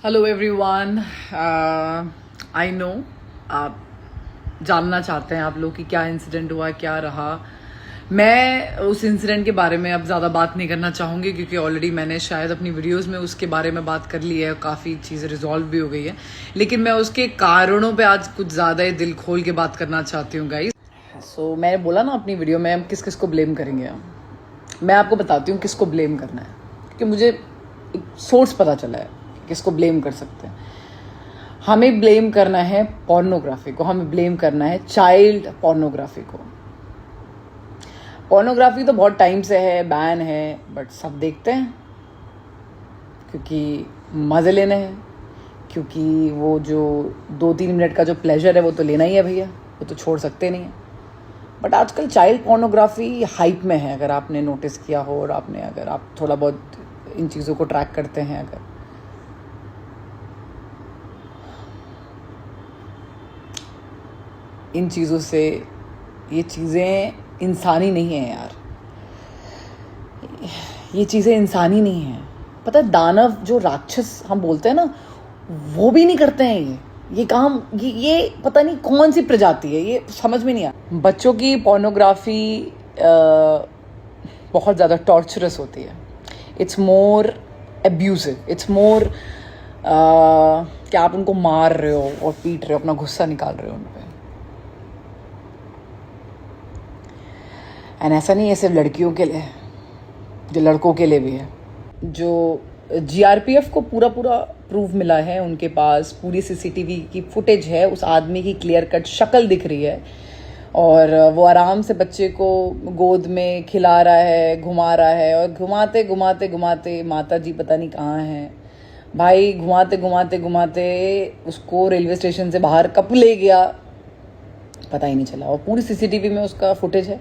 Hello everyone. I know आप जानना चाहते हैं आप लोग कि क्या इंसिडेंट हुआ, क्या रहा। मैं उस इंसिडेंट के बारे में अब ज़्यादा बात नहीं करना चाहूँगी क्योंकि ऑलरेडी मैंने शायद अपनी वीडियोस में उसके बारे में बात कर ली है, काफ़ी चीज़ें रिजॉल्व भी हो गई है। लेकिन मैं उसके कारणों पे आज कुछ ज़्यादा ही दिल खोल के बात करना चाहती हूँ गाइस। सो मैंने बोला ना अपनी वीडियो में हम किस किस को ब्लेम करेंगे। हम मैं आपको बताती हूँ किसको ब्लेम करना है, क्योंकि मुझे एक सोर्स पता चला है किसको ब्लेम कर सकते हैं। हमें ब्लेम करना है पोर्नोग्राफी को, हमें ब्लेम करना है चाइल्ड पोर्नोग्राफी को। पोर्नोग्राफी तो बहुत टाइम से है, बैन है, बट सब देखते हैं क्योंकि मज़े लेने हैं, क्योंकि वो जो 2-3 मिनट का जो प्लेजर है वो तो लेना ही है भैया, वो तो छोड़ सकते नहीं हैं। बट आजकल चाइल्ड पोर्नोग्राफी हाइप में है, अगर आपने नोटिस किया हो और अगर आप थोड़ा बहुत इन चीज़ों को ट्रैक करते हैं। अगर इन चीज़ों से, ये चीज़ें इंसानी नहीं है यार, ये चीज़ें इंसानी नहीं है। पता है, दानव जो राक्षस हम बोलते हैं ना, वो भी नहीं करते हैं ये काम। ये पता नहीं कौन सी प्रजाति है, ये समझ में नहीं आता। बच्चों की पोर्नोग्राफी बहुत ज़्यादा टॉर्चरस होती है। It's more abusive, it's more कि आप उनको मार रहे हो और पीट रहे हो, अपना गुस्सा निकाल रहे हो उन पर। एंड ऐसा नहीं है सिर्फ लड़कियों के लिए, जो लड़कों के लिए भी है। जो जीआरपीएफ को पूरा प्रूफ मिला है, उनके पास पूरी सीसीटीवी की फुटेज है, उस आदमी की क्लियर कट शक्ल दिख रही है और वो आराम से बच्चे को गोद में खिला रहा है, घुमा रहा है, और घुमाते घुमाते घुमाते माता जी पता नहीं कहाँ हैं भाई, घुमाते घुमाते घुमाते उसको रेलवे स्टेशन से बाहर कब ले गया पता ही नहीं चला। और पूरी सीसीटीवी में उसका फुटेज है।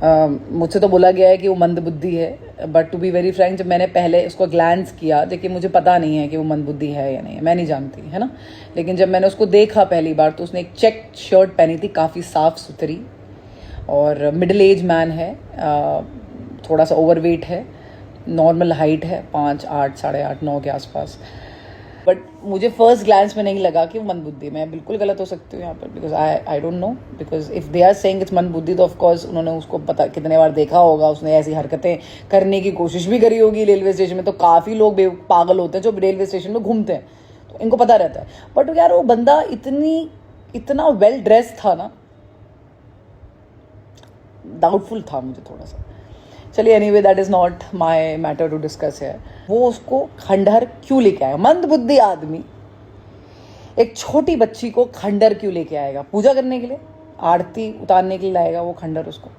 मुझसे तो बोला गया है कि वो मंदबुद्धि है, but to be very frank, जब मैंने पहले उसको ग्लैंस किया, देखिए मुझे पता नहीं है कि वो मंदबुद्धि है या नहीं है, मैं नहीं जानती, है ना। लेकिन जब मैंने उसको देखा पहली बार तो उसने एक चेक शर्ट पहनी थी, काफ़ी साफ सुथरी, और मिडिल एज मैन है, थोड़ा सा ओवरवेट है, नॉर्मल हाइट है 5'8", 8.5", 9 के आसपास। बट मुझे फर्स्ट ग्लैंस में नहीं लगा कि वो मंदबुद्धि। मैं बिल्कुल गलत हो सकती हूँ यहाँ पर, because I don't know, because if they are saying it's मंदबुद्धि तो ऑफकोर्स उन्होंने उसको पता कितने बार देखा होगा, उसने ऐसी हरकतें करने की कोशिश भी करी होगी रेलवे स्टेशन में। तो काफ़ी लोग पागल होते हैं जो रेलवे स्टेशन में घूमते हैं, तो इनको पता रहता है। बट यार वो बंदा इतना वेल ड्रेस था ना, डाउटफुल था मुझे थोड़ा सा। चलिए, anyway that is not my matter to discuss है। वो उसको खंडहर क्यों लेके आया? मंदबुद्धि आदमी एक छोटी बच्ची को खंडहर क्यों लेके आएगा? पूजा करने के लिए, आरती उतारने के लिए लाएगा वो खंडहर उसको?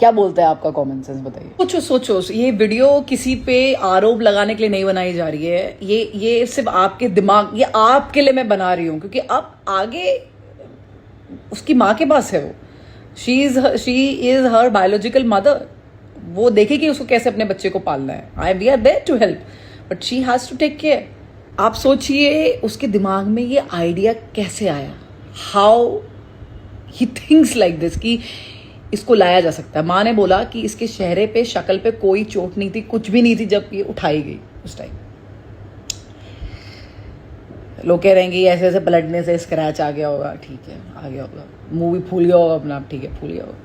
क्या बोलता है आपका कॉमन सेंस, बताइए। सोचो, ये वीडियो किसी पे आरोप लगाने के लिए नहीं बनाई जा रही है। ये सिर्फ आपके दिमाग, ये आपके लिए मैं बना रही हूँ, क्योंकि अब आगे उसकी माँ के पास है वो। She is her biological mother. वो देखेगी उसको कैसे अपने बच्चे को पालना है। We are there to help, but she has to take care. आप सोचिए उसके दिमाग में ये आइडिया कैसे आया, how he thinks like this, कि इसको लाया जा सकता है। माँ ने बोला कि इसके चेहरे पे, शक्ल पे कोई चोट नहीं थी, कुछ भी नहीं थी जब ये उठाई गई उस टाइम। लोग कह रहे हैं कि ऐसे ऐसे पलटने से स्क्रैच आ गया होगा, ठीक है, आ गया होगा, मुंह भी फूल गया होगा अपना आप, ठीक है, फूल गया होगा।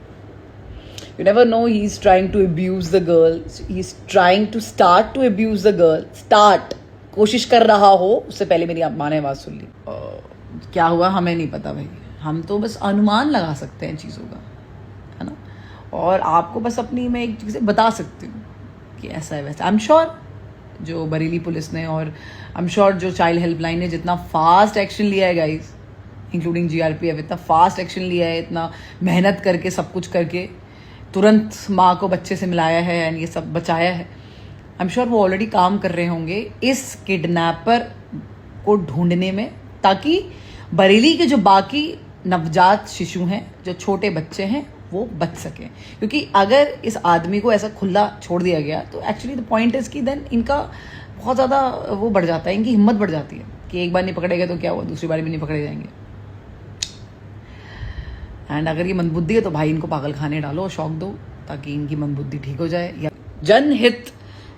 You never know, he is trying to abuse the girl. He is trying to start to abuse the girl. कोशिश कर रहा हो, उससे पहले मेरी माँ ने आवाज़ सुन ली। क्या हुआ हमें नहीं पता भाई, हम तो बस अनुमान लगा सकते हैं चीज़ों का, है ना। और आपको बस अपनी मैं एक चीज़ बता सकती हूँ कि ऐसा है वैसा। आई एम श्योर जो बरेली पुलिस ने, और आई एम श्योर जो चाइल्ड हेल्पलाइन ने जितना फास्ट एक्शन लिया है गाइज, इंक्लूडिंग जीआरपीएफ, इतना फास्ट एक्शन लिया है, इतना मेहनत करके, सब कुछ करके तुरंत माँ को बच्चे से मिलाया है एंड ये सब बचाया है। आई एम श्योर वो ऑलरेडी काम कर रहे होंगे इस किडनैपर को ढूंढने में, ताकि बरेली के जो बाकी नवजात शिशु हैं, जो छोटे बच्चे हैं, वो बच सकें। क्योंकि अगर इस आदमी को ऐसा खुला छोड़ दिया गया तो एक्चुअली द पॉइंट इज कि देन इनका बहुत ज़्यादा वो बढ़ जाता है, इनकी हिम्मत बढ़ जाती है कि एक बार नहीं पकड़े गए तो क्या हुआ, दूसरी बार भी नहीं पकड़े जाएंगे। एंड अगर ये मंदबुद्धि है तो भाई इनको पागल खाने डालो और शौक दो, ताकि इनकी मंदबुद्धि ठीक हो जाए। या जनहित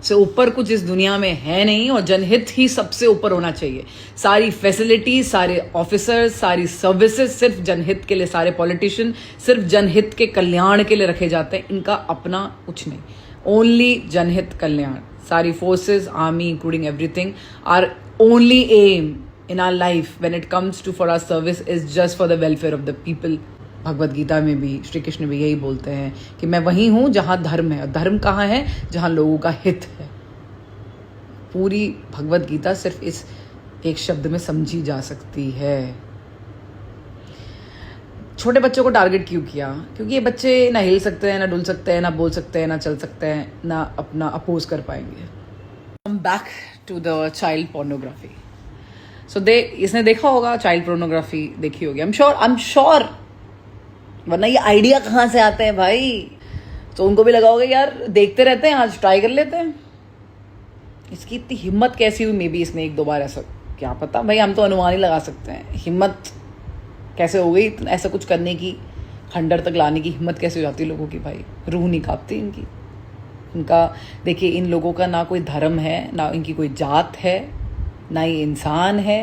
से ऊपर कुछ इस दुनिया में है नहीं और जनहित ही सबसे ऊपर होना चाहिए। सारी फैसिलिटीज, सारे ऑफिसर्स, सारी सर्विसेज सिर्फ जनहित के लिए, सारे पॉलिटिशियन सिर्फ जनहित के कल्याण के लिए रखे जाते हैं। इनका अपना कुछ नहीं, ओनली जनहित कल्याण। सारी forces, army including everything, are only aim in our life when it comes to for our service is just for the welfare of the people। Bhagavad Gita में भी श्री कृष्ण भी यही बोलते हैं कि मैं वहीं हूं जहां धर्म है। धर्म कहाँ है? जहां लोगों का हित है। पूरी भगवत गीता सिर्फ इस एक शब्द में समझी जा सकती है। छोटे बच्चों को टारगेट क्यों किया? क्योंकि ये बच्चे ना हिल सकते हैं, ना डुल सकते हैं, ना बोल सकते हैं, ना चल सकते हैं, ना अपना अपोज कर पाएंगे। Back to the child pornography. So इसने देखा होगा, चाइल्ड पोर्नोग्राफी देखी होगी, आई एम श्योर, वरना ये आइडिया कहाँ से आते हैं भाई? तो उनको भी लगा होगा यार देखते रहते हैं, आज ट्राई कर लेते हैं। इसकी इतनी हिम्मत कैसी हुई? मे बी इसने एक दो बार ऐसा, क्या पता भाई, हम तो अनुमान ही लगा सकते हैं। हिम्मत कैसे हो गई ऐसा कुछ करने की, खंडर तक लाने की हिम्मत कैसे हो जाती है लोगों की भाई? रूह नहीं कांपती इनकी। इनका देखिए, इन लोगों का ना कोई धर्म है, ना इनकी कोई जात है, ना ही इंसान है।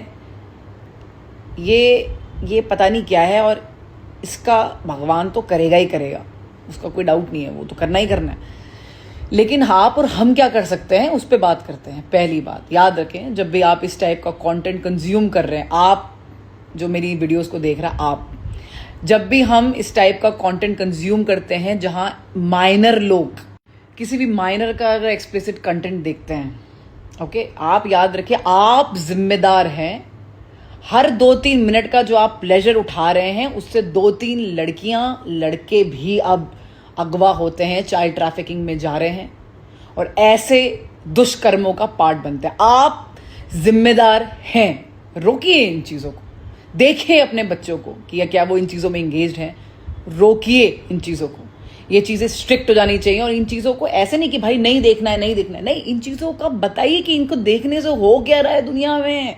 ये पता नहीं क्या है, और इसका भगवान तो करेगा ही करेगा, उसका कोई डाउट नहीं है, वो तो करना ही करना है। लेकिन आप और हम क्या कर सकते हैं उस पर बात करते हैं। पहली बात याद रखें, जब भी आप इस टाइप का कंटेंट कंज्यूम कर रहे हैं, आप जो मेरी वीडियोस को देख रहा है, आप जब भी हम इस टाइप का कंटेंट कंज्यूम करते हैं जहां माइनर लोग, किसी भी माइनर का अगर एक्सप्लिसिट कंटेंट देखते हैं, ओके, आप याद रखिए आप जिम्मेदार हैं। हर 2-3 मिनट का जो आप प्लेजर उठा रहे हैं, उससे 2-3 लड़कियां, लड़के भी अब अगवा होते हैं, चाइल्ड ट्रैफिकिंग में जा रहे हैं और ऐसे दुष्कर्मों का पार्ट बनते हैं। आप जिम्मेदार हैं। रोकिए इन चीज़ों को, देखिए अपने बच्चों को कि क्या वो इन चीज़ों में इंगेज्ड हैं। रोकिए इन चीज़ों को, ये चीज़ें स्ट्रिक्ट हो जानी चाहिए। और इन चीज़ों को ऐसे नहीं कि भाई नहीं देखना है, नहीं देखना है, नहीं, इन चीज़ों का बताइए कि इनको देखने से हो क्या रहा है दुनिया में।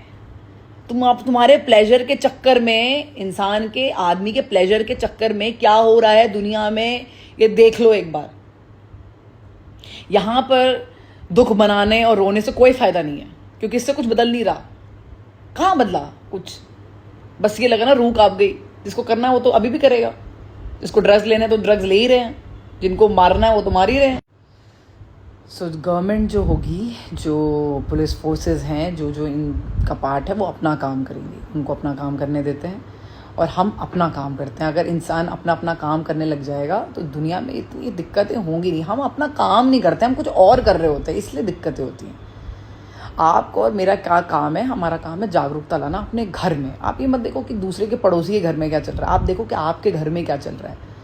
तुम्हारे प्लेजर के चक्कर में, इंसान के, आदमी के प्लेजर के चक्कर में क्या हो रहा है दुनिया में, ये देख लो एक बार। यहां पर दुख मनाने और रोने से कोई फायदा नहीं है, क्योंकि इससे कुछ बदल नहीं रहा। कहाँ बदला कुछ? बस ये लगा ना रूह कांप गई। जिसको करना है वो तो अभी भी करेगा, जिसको ड्रग्स लेने तो ड्रग्स ले ही रहे हैं, जिनको मारना है वो तो मार ही रहे हैं। सो गवर्नमेंट जो होगी, जो पुलिस फोर्सेस हैं, जो इनका पार्ट है, वो अपना काम करेंगे। उनको अपना काम करने देते हैं और हम अपना काम करते हैं। अगर इंसान अपना अपना काम करने लग जाएगा तो दुनिया में इतनी दिक्कतें होंगी नहीं। हम अपना काम नहीं करते, हम कुछ और कर रहे होते हैं, इसलिए दिक्कतें होती हैं। आपको और मेरा क्या काम है? हमारा काम है जागरूकता लाना अपने घर में। आप ये मत देखो कि दूसरे के पड़ोसी के घर में क्या चल रहा है, आप देखो कि आपके घर में क्या चल रहा है।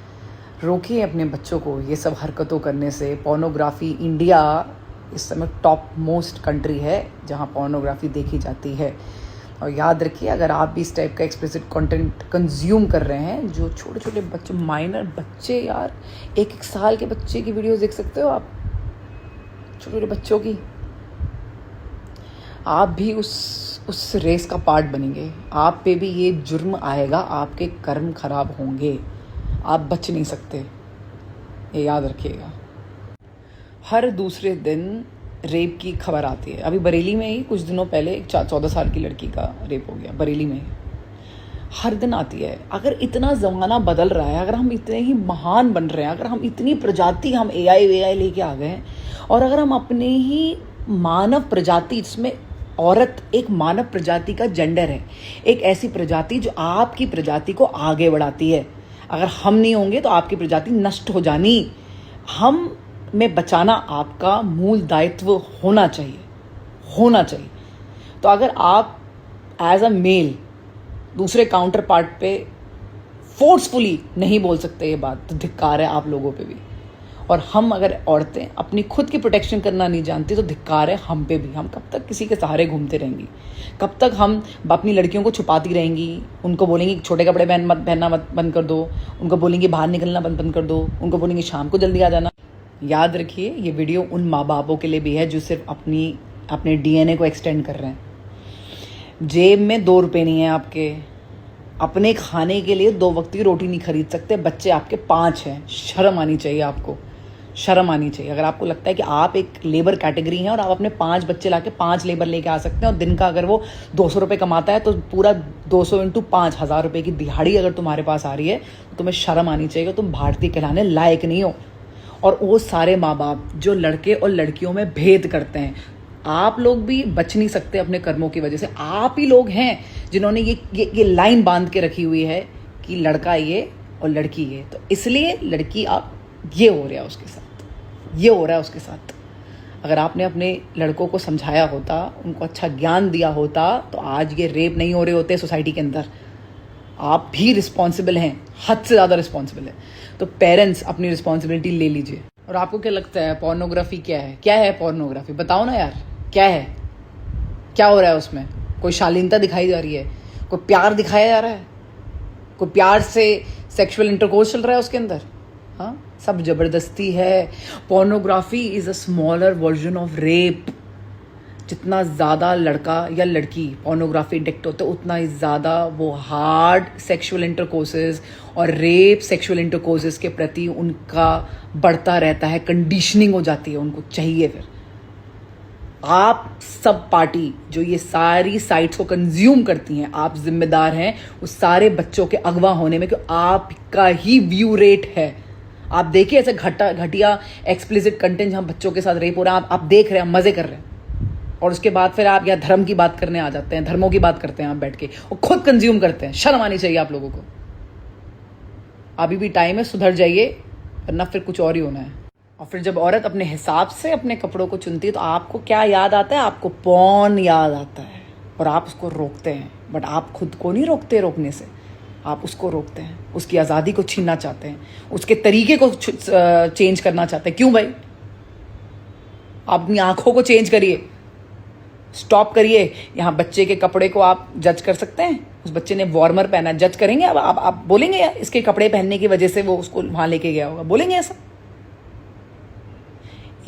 रोकिए अपने बच्चों को ये सब हरकतों करने से। पोर्नोग्राफी, इंडिया इस समय टॉप मोस्ट कंट्री है जहाँ पोर्नोग्राफी देखी जाती है। और याद रखिए, अगर आप भी इस टाइप का एक्सप्लिसिट कंटेंट कंज्यूम कर रहे हैं, जो छोटे छोटे बच्चे, माइनर बच्चे, यार 1-1 साल के बच्चे की वीडियोस देख सकते हो आप, छोटे छोटे बच्चों की, आप भी उस रेस का पार्ट बनेंगे। आप पे भी ये जुर्म आएगा, आपके कर्म खराब होंगे, आप बच नहीं सकते, ये याद रखिएगा। हर दूसरे दिन रेप की खबर आती है। अभी बरेली में ही कुछ दिनों पहले एक 14 साल की लड़की का रेप हो गया, बरेली में। हर दिन आती है। अगर इतना ज़माना बदल रहा है, अगर हम इतने ही महान बन रहे हैं, अगर हम इतनी प्रजाति, हम AI लेके आ गए हैं, और अगर हम अपने ही मानव प्रजाति, जिसमें औरत एक मानव प्रजाति का जेंडर है, एक ऐसी प्रजाति जो आपकी प्रजाति को आगे बढ़ाती है, अगर हम नहीं होंगे तो आपकी प्रजाति नष्ट हो जानी। हम में बचाना आपका मूल दायित्व होना चाहिए। तो अगर आप एज अ मेल दूसरे काउंटर पार्ट पे फोर्सफुली नहीं बोल सकते ये बात, तो धिक्कार है आप लोगों पे भी। और हम अगर औरतें अपनी खुद की प्रोटेक्शन करना नहीं जानती, तो धिक्कार है हम पे भी। हम कब तक किसी के सहारे घूमते रहेंगी? कब तक हम अपनी लड़कियों को छुपाती रहेंगी? उनको बोलेंगी छोटे कपड़े पहनना बंद कर दो, उनको बोलेंगे बाहर निकलना बंद कर दो, उनको बोलेंगे शाम को जल्दी आ जाना। याद रखिए, ये वीडियो उन माँ बापों के लिए भी है जो सिर्फ अपने DNA को एक्सटेंड कर रहे हैं। जेब में 2 रुपये नहीं है आपके, अपने खाने के लिए 2 वक्त की रोटी नहीं खरीद सकते, बच्चे आपके 5 हैं। शर्म आनी चाहिए आपको। शर्म आनी चाहिए। अगर आपको लगता है कि आप एक लेबर कैटेगरी हैं और आप अपने 5 बच्चे लाके 5 लेबर लेके आ सकते हैं और दिन का अगर वो 200 रुपये कमाता है तो पूरा 200 इंटू 5 हज़ार रुपये की दिहाड़ी अगर तुम्हारे पास आ रही है तो तुम्हें शर्म आनी चाहिए कि तुम भारतीय कहलाने लायक नहीं हो। और वो सारे माँ बाप जो लड़के और लड़कियों में भेद करते हैं, आप लोग भी बच नहीं सकते अपने कर्मों की वजह से। आप ही लोग हैं जिन्होंने ये लाइन बांध के रखी हुई है कि लड़का ये और लड़की ये, तो इसलिए लड़की आप ये हो रहा है उसके साथ, ये हो रहा है उसके साथ। अगर आपने अपने लड़कों को समझाया होता, उनको अच्छा ज्ञान दिया होता, तो आज ये रेप नहीं हो रहे होते सोसाइटी के अंदर। आप भी रिस्पॉन्सिबल हैं, हद से ज़्यादा रिस्पॉन्सिबल है। तो पेरेंट्स अपनी रिस्पॉन्सिबिलिटी ले लीजिए। और आपको क्या लगता है पोर्नोग्राफी क्या है? क्या है पोर्नोग्राफी? बताओ ना यार, क्या है? क्या हो रहा है उसमें? कोई शालीनता दिखाई जा रही है? कोई प्यार दिखाया जा रहा है? कोई प्यार से सेक्सुअल इंटरकोर्स चल रहा है उसके अंदर? हाँ, सब जबरदस्ती है। Pornography is a smaller version of rape. जितना ज़्यादा लड़का या लड़की पोर्नोग्राफी एडिक्ट होते उतना ही ज़्यादा वो हार्ड सेक्सुअल इंटरकोर्सेस और रेप सेक्सुअल इंटरकोर्सेस के प्रति उनका बढ़ता रहता है, कंडीशनिंग हो जाती है, उनको चाहिए। फिर आप सब पार्टी जो ये सारी साइट्स को कंज्यूम करती हैं, आप जिम्मेदार हैं उस सारे बच्चों के अगवा होने में, क्योंकि आपका ही व्यू रेट है। आप देखिए ऐसे घटिया एक्सप्लिसिट कंटेंट जहाँ बच्चों के साथ रेप हो रहा है, आप देख रहे हैं, मजे कर रहे हैं, और उसके बाद फिर आप यहाँ धर्म की बात करने आ जाते हैं, धर्मों की बात करते हैं आप बैठ के, और खुद कंज्यूम करते हैं। शर्म आनी चाहिए आप लोगों को। अभी भी टाइम है, सुधर जाइए, वरना फिर कुछ और ही होना है। और फिर जब औरत अपने हिसाब से अपने कपड़ों को चुनती है तो आपको क्या याद आता है? आपको पॉर्न याद आता है, और आप उसको रोकते हैं। बट आप खुद को नहीं रोकते रोकने से, आप उसको रोकते हैं, उसकी आज़ादी को छीनना चाहते हैं, उसके तरीके को चेंज करना चाहते हैं। क्यों भाई? आप अपनी आंखों को चेंज करिए, स्टॉप करिए। यहाँ बच्चे के कपड़े को आप जज कर सकते हैं? उस बच्चे ने वार्मर पहना है, जज करेंगे? अब आप बोलेंगे यार इसके कपड़े पहनने की वजह से वो उसको वहाँ लेके गया होगा, बोलेंगे ऐसा?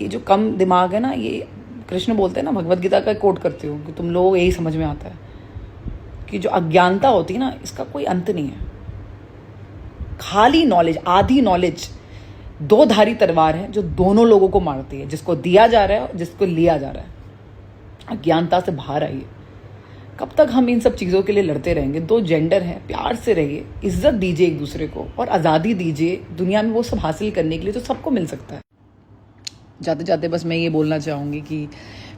ये जो कम दिमाग है ना, ये कृष्ण बोलते हैं ना, भगवत गीता का कोट करते हो कि तुम लोग यही समझ में आता है कि जो अज्ञानता होती है ना, इसका कोई अंत नहीं है। खाली नॉलेज, आधी नॉलेज दो धारी तलवार है जो दोनों लोगों को मारती है, जिसको दिया जा रहा है और जिसको लिया जा रहा है। अज्ञानता से बाहर आइए। कब तक हम इन सब चीज़ों के लिए लड़ते रहेंगे? दो जेंडर हैं, प्यार से रहिए, इज्जत दीजिए एक दूसरे को, और आज़ादी दीजिए दुनिया में वो सब हासिल करने के लिए जो सबको मिल सकता है। जाते जाते बस मैं ये बोलना चाहूँगी कि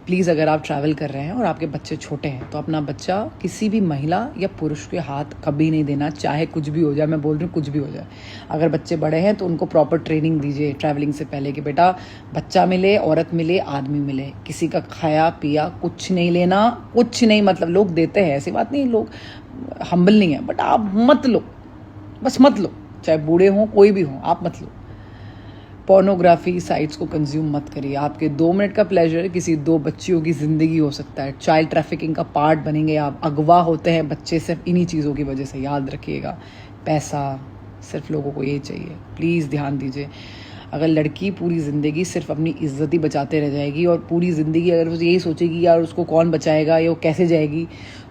प्लीज़ अगर आप ट्रैवल कर रहे हैं और आपके बच्चे छोटे हैं तो अपना बच्चा किसी भी महिला या पुरुष के हाथ कभी नहीं देना, चाहे कुछ भी हो जाए। मैं बोल रही हूँ कुछ भी हो जाए। अगर बच्चे बड़े हैं तो उनको प्रॉपर ट्रेनिंग दीजिए ट्रैवलिंग से पहले कि बेटा बच्चा मिले, औरत मिले, आदमी मिले, किसी का खाया पिया कुछ नहीं लेना, कुछ नहीं। मतलब लोग देते हैं, ऐसी बात नहीं, लोग हम्बल नहीं है, बट आप मत लो, बस मत लो। चाहे बूढ़े हों, कोई भी हों, आप मत लो। पोर्नोग्राफी साइट्स को कंज्यूम मत करिए। आपके 2 मिनट का प्लेजर किसी 2 बच्चियों की ज़िंदगी हो सकता है। चाइल्ड ट्रैफिकिंग का पार्ट बनेंगे आप। अगवा होते हैं बच्चे सिर्फ इन्हीं चीज़ों की वजह से, याद रखिएगा। पैसा सिर्फ लोगों को ये चाहिए, प्लीज़ ध्यान दीजिए। अगर लड़की पूरी ज़िंदगी सिर्फ अपनी इज्जत ही बचाते रह जाएगी और पूरी ज़िंदगी अगर वो यही सोचेगी यार उसको कौन बचाएगा या वो कैसे जाएगी,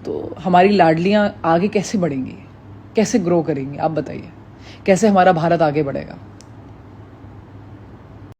तो हमारी लाडलियाँ आगे कैसे बढ़ेंगी, कैसे ग्रो करेंगी? आप बताइए, कैसे हमारा भारत आगे बढ़ेगा?